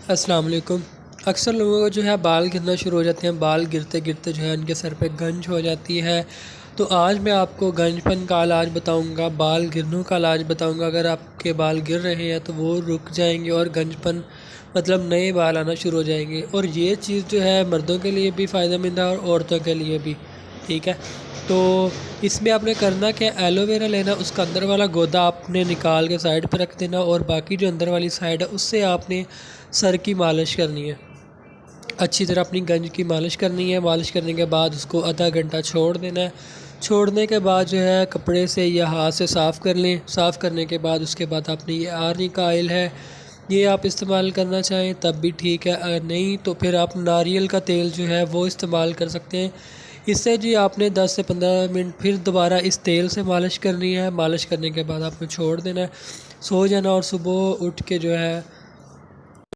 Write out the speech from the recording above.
अस्सलाम वालेकुम। अक्सर लोगों को जो है बाल गिरना शुरू हो जाते हैं। बाल गिरते गिरते जो है उनके सर पे गंज हो जाती है। तो आज मैं आपको गंजपन का इलाज बताऊंगा, बाल गिरनों का इलाज बताऊंगा। अगर आपके बाल गिर रहे हैं तो वो रुक जाएंगे और गंजपन मतलब नए बाल आना शुरू हो जाएंगे। और ये चीज़ जो है मर्दों के लिए भी फ़ायदेमंद है और औरतों के लिए भी। ठीक है, तो इसमें आपने करना क्या, एलोवेरा लेना, उसका अंदर वाला गोदा आपने निकाल के साइड पर रख देना और बाकी जो अंदर वाली साइड है उससे आपने सर की मालिश करनी है। अच्छी तरह अपनी गंज की मालिश करनी है। मालिश करने के बाद उसको आधा घंटा छोड़ देना है। छोड़ने के बाद जो है कपड़े से या हाथ से साफ़ कर लें। साफ़ करने के बाद उसके बाद आपने ये आर्नी का ऑयल है, ये आप इस्तेमाल करना चाहें तब भी ठीक है, अगर नहीं तो फिर आप नारियल का तेल जो है वो इस्तेमाल कर सकते हैं। इससे जी आपने 10 से 15 मिनट फिर दोबारा इस तेल से मालिश करनी है। मालिश करने के बाद आपने छोड़ देना है, सो जाना और सुबह उठ के जो है